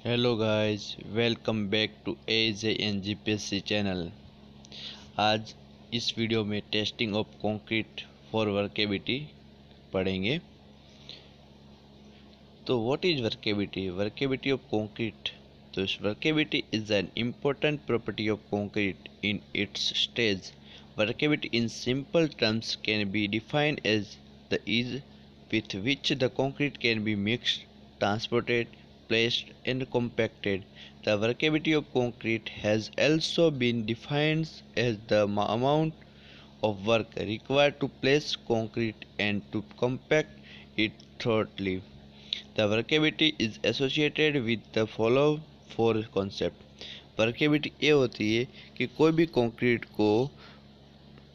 Hello guys, welcome back to AJ N GPSC channel. आज इस video में testing of concrete for workability पढ़ेंगे। तो what is workability? Workability of concrete. तो workability is an important property of concrete in its stage. Workability in simple terms can be defined as the ease with which the concrete can be mixed, transported, placed, and compacted. The workability of concrete has also been defined as the amount of work required to place concrete and to compact it thoroughly. The workability is associated with the following four concepts. Workability ये होती है कि कोई भी concrete को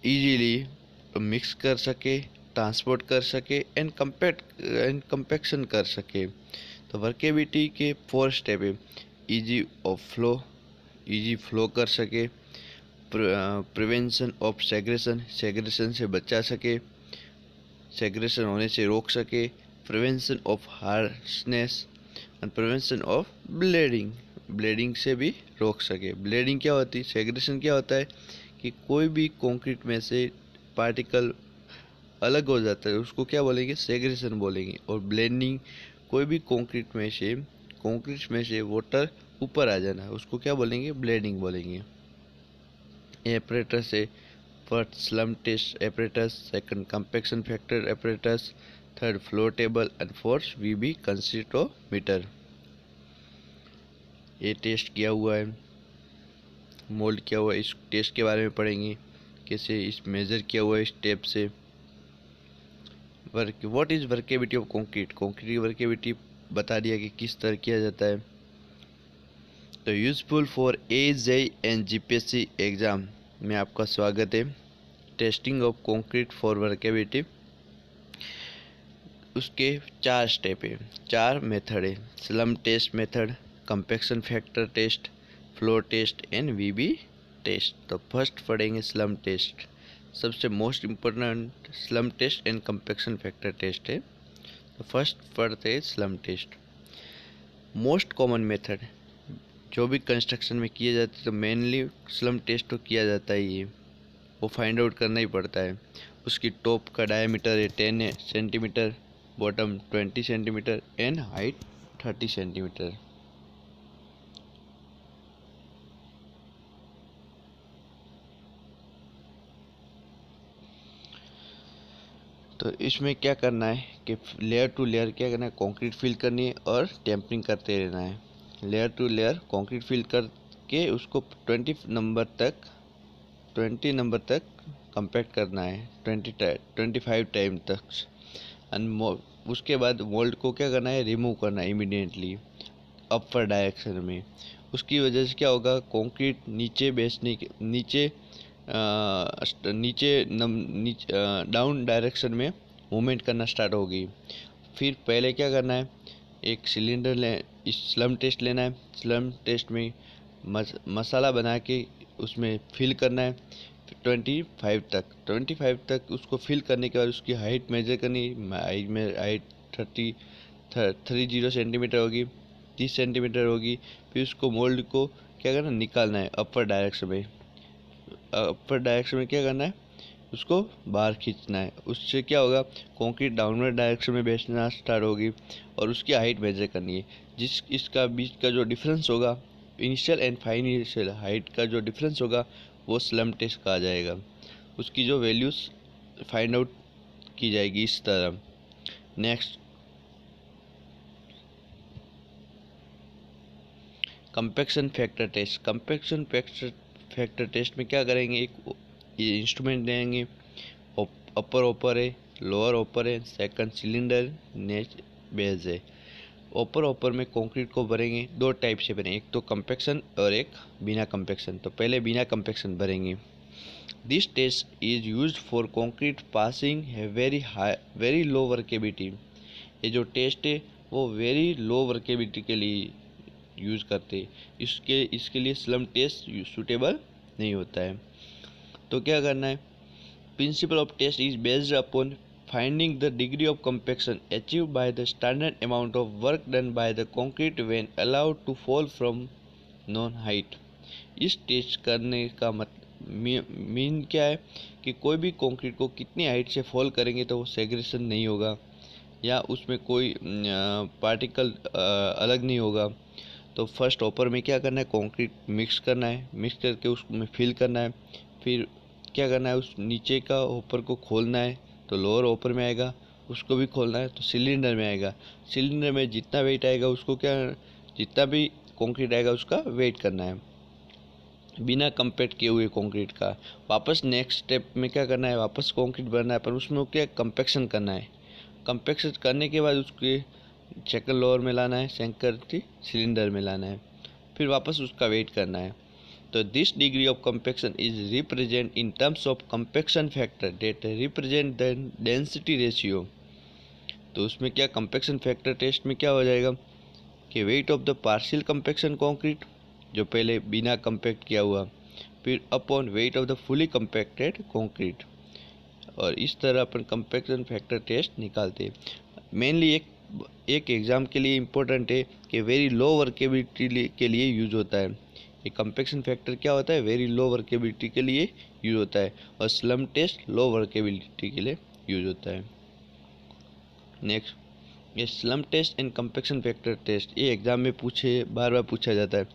easily mix कर सके, transport कर सके एंड कंपैक्शन कर सके। तो वर्केबिलिटी के 4 स्टेप है। इजी फ्लो कर सके, प्रिवेंशन ऑफ सेग्रेशन से बचा सके, सेग्रेशन होने से रोक सके, prevention of harshness and prevention of blending से भी रोक सके। ब्लेडिंग क्या होती है? सेग्रेशन क्या होता है कि कोई भी कंक्रीट में से पार्टिकल अलग हो जाता है, उसको क्या बोलेंगे? सेग्रेशन बोलेंगे। और ब्लेंडिंग, कोई भी कंक्रीट में से वाटर ऊपर आ जाना, उसको क्या बोलेंगे? ब्लेंडिंग बोलेंगे। एपरेटस है, first slump test apparatus, second compaction factor apparatus, third flow table and fourth VB consistometer. ये टेस्ट किया हुआ है, मोल्ड किया हुआ है। इस टेस्ट के बारे में पढ़ेंगे, कैसे इस मेजर किया हुआ है स्टेप से। What is workability of concrete? Concrete की वर्केबिलिटी बता दिया कि किस तरह किया जाता है। तो useful for AE and GPSC exam में आपका स्वागत है। Testing of concrete for workability, उसके 4 स्टेप है, 4 मेथड है। Slump test method, compaction factor test, flow test and VB test. तो फर्स्ट पढ़ेंगे स्लम टेस्ट। सबसे most important slump test and compaction factor test है। तो फर्स्ट पढ़ते हैं slump test. Most common method जो भी कंस्ट्रक्शन में किए जाते हैं, तो मेनली स्लम टेस्ट तो किया जाता ही है, वो फाइंड आउट करना ही पड़ता है। उसकी टॉप का डायमीटर है 10 centimetre, bottom 20 centimetre and height 30 centimetre. तो इसमें क्या करना है कि लेयर टू लेयर क्या करना है, कंक्रीट फिल करनी है और टेम्परिंग करते रहना है। Layer to layer concrete fill करके उसको 20 नंबर तक कंपैक्ट करना है, 25 टाइम तक। एंड उसके बाद मोल्ड को क्या करना है? रिमूव करना है इमीडिएटली अपर डायरेक्शन में। उसकी वजह से क्या होगा? कंक्रीट नीचे डाउन डायरेक्शन में मूवमेंट करना स्टार्ट होगी। फिर पहले क्या करना है? एक सिलेंडर स्लम टेस्ट लेना है। स्लम टेस्ट में मसाला बना के उसमें फिल करना है 25 तक उसको फिल करने के बाद उसकी हाइट मेजर करनी। हाइट 30 सेंटीमीटर होगी, 30 सेंटीमीटर होगी। फिर उसको मोल्ड को क्या करना? निकालना है अपर डायरेक्शन में। अपर डायरेक्शन में क्या करना है? उसको बाहर खींचना है। उससे क्या होगा? कंक्रीट डाउनवर्ड डायरेक्शन में बैठना स्टार्ट होगी और उसकी हाइट मेजर करनी है। इसका बीच का जो डिफरेंस होगा, इनिशियल एंड फाइनल हाइट का जो डिफरेंस होगा, वो स्लम टेस्ट कहा जाएगा। उसकी जो वैल्यूज फाइंड आउट की जाएगी इस तरह। Next, compaction factor test. Compaction factor test में क्या करेंगे? एक ये इंस्ट्रूमेंट लेंगे, अपर ओपर है, लोअर ओपर है, सेकंड सिलेंडर, नेक्स्ट बेस है। ओपर में कंक्रीट को भरेंगे, 2 टाइप से भरेंगे, एक तो कंपैक्शन और एक बिना कंपैक्शन। तो पहले बिना कंपैक्शन भरेंगे। This test is used for concrete passing है वेरी लो वर्केबिलिटी। ये जो टेस्ट है वो वेरी लो वर्केबिलिटी के लिए यूज़ करते हैं। इसके लिए स्लम टेस्ट सूटेबल नहीं होता है। तो क्या करना है? Principle of test is based upon finding the degree of compaction achieved by the standard amount of work done by the concrete when allowed to fall from known height। इस test करने का मीन क्या है कि कोई भी concrete को कितनी हाइट से फॉल करेंगे तो वो सेग्रेशन नहीं होगा या उसमें कोई पार्टिकल अलग नहीं होगा। तो फर्स्ट ऑपर में क्या करना है, कंक्रीट मिक्स करना है, मिक्स करके उसमें फिल करना है। फिर क्या करना है, उस नीचे का ऑपर को खोलना है तो लोअर ऑपर में आएगा, उसको भी खोलना है तो सिलेंडर में आएगा। सिलेंडर में जितना वेट आएगा उसको क्या, जितना भी कंक्रीट आएगा उसका वेट करना है बिना कंपैक्ट किए हुए कंक्रीट का। वापस नेक्स्ट स्टेप में क्या करना है, वापस कंक्रीट भरना है, पर उसमें क्या कंपैक्शन करना है। कंपैक्शन करने के बाद उसके सेकंड लोअर में लाना है, सेकंड सिलेंडर में लाना है, फिर वापस उसका वेट करना है। तो this degree of compaction is represent in terms of compaction factor that represent the density ratio. तो उसमें क्या कंपैक्शन फैक्टर टेस्ट में क्या हो जाएगा कि weight of the partial compaction concrete जो पहले बिना कंपैक्ट किया हुआ, फिर upon weight of the fully compacted concrete, और इस तरह अपन कंपैक्शन फैक्टर टेस्ट निकालते हैं। मेनली एक एग्ज़ाम के लिए इम्पोर्टेंट है कि वेरी लो वर्केबिलिटी के लिए यूज होता है। ये कंपैक्शन फैक्टर क्या होता है, वेरी लो वर्केबिलिटी के लिए यूज होता है, और स्लम टेस्ट लो वर्केबिलिटी के लिए यूज होता है। नेक्स्ट, ये slump test and compaction factor test ये एग्ज़ाम में बार बार पूछा जाता है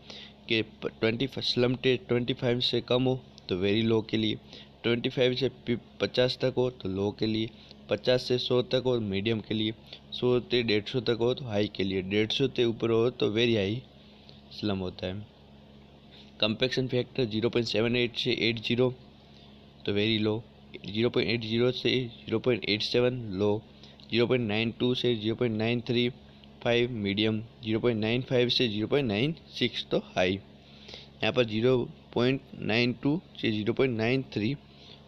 कि 25 स्लम टेस्ट 25 से कम हो तो वेरी लो के लिए, 25 से 50 तक हो तो लो के लिए, 50 से 100 तक हो मीडियम के लिए, 100 से 150 तक हो तो हाई के लिए, 150 से ऊपर हो तो वेरी हाई स्लम होता है। कंपैक्शन फैक्टर 0.78 से 80 तो वेरी लो, 0.80 से 0.87 लो, 0.92 से 0.935 मीडियम, 0.95 से 0.96 तो हाई। यहाँ पर 0.92 से 0.93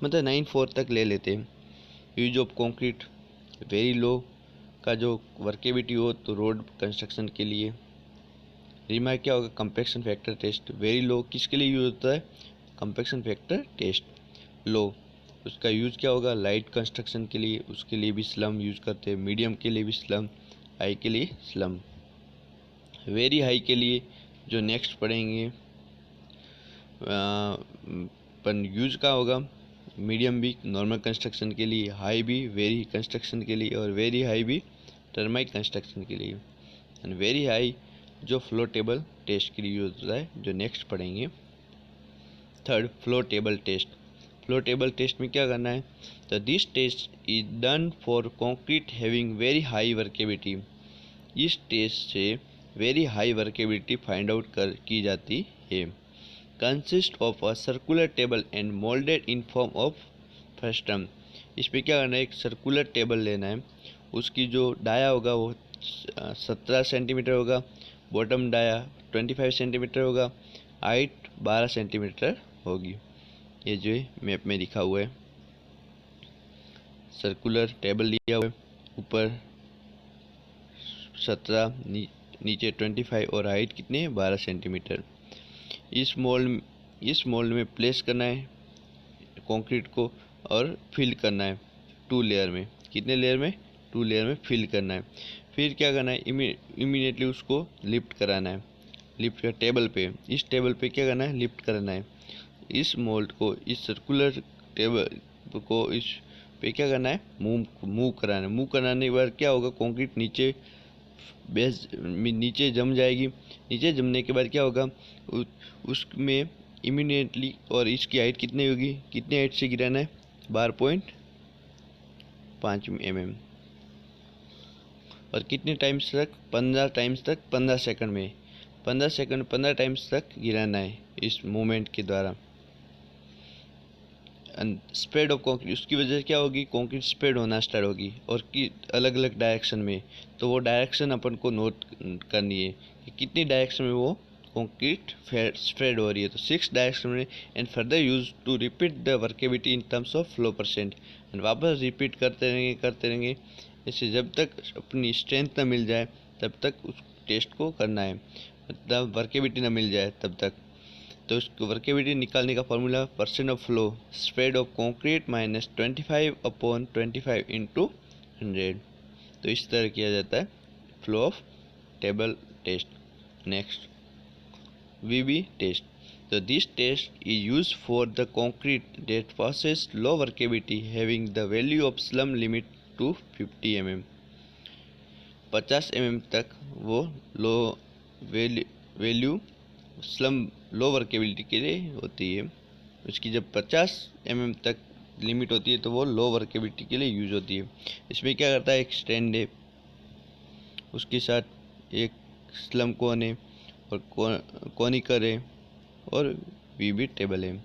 मतलब 94 तक ले लेते हैं। Use of concrete very low का जो वर्केबिलिटी हो तो रोड कंस्ट्रक्शन के लिए। रिमार्क क्या होगा, compaction factor test very low किसके लिए यूज होता है, कंपैक्शन फैक्टर टेस्ट लो, उसका यूज़ क्या होगा, लाइट कंस्ट्रक्शन के लिए, उसके लिए भी स्लम यूज़ करते हैं, मीडियम के लिए भी स्लम, हाई के लिए स्लम। वेरी हाई के लिए जो नेक्स्ट पढ़ेंगे पर यूज़ का होगा, मीडियम भी नॉर्मल कंस्ट्रक्शन के लिए, हाई भी वेरी कंस्ट्रक्शन के लिए, और वेरी हाई भी टर्माइट कंस्ट्रक्शन के लिए, एंड वेरी हाई जो फ्लो टेबल टेस्ट के लिए यूज होता है जो नेक्स्ट पढ़ेंगे। Third, flow table test. Flow table test में क्या करना है, तो this test is done for concrete having very high workability. इस टेस्ट से very high workability find out की जाती है। Consist of a circular table and moulded in form of frustum. इसमें क्या करना है, एक सर्कुलर टेबल लेना है, उसकी जो डाया होगा वो 17 सेंटीमीटर होगा, बॉटम डाया 25 सेंटीमीटर होगा, हाइट 12 सेंटीमीटर होगी। ये जो है मैप में लिखा हुआ है, सर्कुलर टेबल लिया हुआ है, ऊपर 17 नीचे 25 और हाइट कितनी है 12 सेंटीमीटर। इस मोल्ड में प्लेस करना है कंक्रीट को और फिल करना है 2 लेयर में। कितने लेयर में, 2 लेयर में फिल करना है। फिर क्या करना है, इमीडिएटली उसको लिफ्ट कराना है, लिफ्ट का टेबल पे, इस टेबल पे क्या करना है, लिफ्ट करना है इस मोल्ड को, इस सर्कुलर टेबल को इस पे क्या करना है, मूव कराना है। मूव कराने के बाद क्या होगा, कंक्रीट नीचे बेस नीचे जम जाएगी। नीचे जमने के बाद क्या होगा, उसमें इमीडिएटली, और इसकी हाइट कितनी होगी, कितनी हाइट से गिराना है, 12.5 mm, और कितने टाइम्स तक, 15 टाइम्स तक, 15 सेकंड में, 15 टाइम्स तक गिराना है इस मूवमेंट के द्वारा। स्प्रेड ऑफ कंक्रीट, उसकी वजह से क्या होगी, कंक्रीट स्प्रेड होना स्टार्ट होगी, और कि अलग अलग डायरेक्शन में। तो वो डायरेक्शन अपन को नोट करनी है कि कितनी डायरेक्शन में वो कंक्रीट स्प्रेड हो रही है। तो 6 डायरेक्शन में, and further use to repeat the workability in terms of flow percent. And वापस रिपीट करते रहेंगे ऐसे जब तक अपनी स्ट्रेंथ ना मिल जाए तब तक उस टेस्ट को करना है, मतलब वर्केबिलिटी ना मिल जाए तब तक। तो उस वर्केबिलिटी निकालने का formula, percent of flow spread of concrete minus 25 upon 25 into 100। तो इस तरह किया जाता है flow of table test. Next VB test. So this test is used for the concrete that passes low workability having the value of slump limit to 50 mm। 50 mm तक वो low value slum लो workability के लिए होती है। उसकी जब 50 mm तक limit होती है तो वो लो वर्केबिलिटी के लिए यूज होती है। इसमें क्या करता है, एक स्टैंड है, उसके साथ एक स्लम कोन है और कॉनिकर है और VB टेबल है।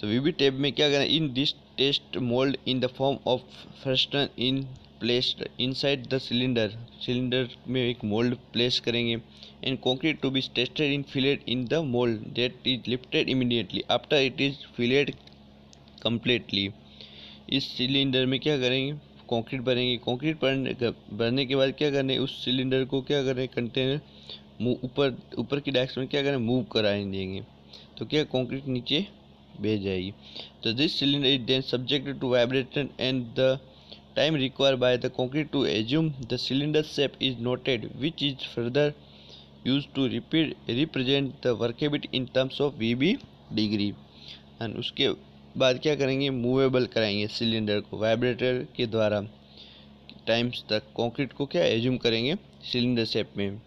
तो VB टेब में क्या करना है, in this test mould in the form of frustum in placed inside the cylinder. Cylinder में एक मोल्ड प्लेस करेंगे and concrete to be tested in filled in the mould that is lifted immediately after it is filled completely. इस cylinder में क्या करेंगे, concrete भरेंगे। Concrete भरने के बाद क्या करना है, उस सिलेंडर को क्या करें, कंटेनर ऊपर की डायरेक्शन में क्या करें, मूव कराए देंगे तो क्या कंक्रीट नीचे भेज जाएगी। तो this cylinder is then subjected to vibration and the time required by the concrete to assume the cylinder shape is noted which is further use to represent the workability in terms of VB degree. And उसके बाद क्या करेंगे, movable कराएंगे cylinder को vibrator के द्वारा times तक concrete को क्या एज्यूम करेंगे सिलेंडर शेप में।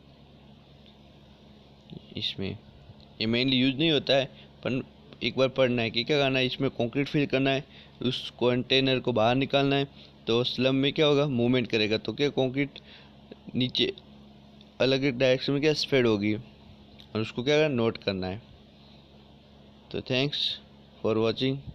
इसमें ये मेनली यूज नहीं होता है, पर एक बार पढ़ना है कि क्या करना है, इसमें कंक्रीट फिल करना है, उस कंटेनर को बाहर निकालना है तो स्लम में क्या होगा, मूवमेंट करेगा तो क्या कंक्रीट नीचे अलग एक डायरेक्शन में क्या स्प्रेड होगी और उसको क्या करना, नोट करना है। तो थैंक्स फॉर वॉचिंग।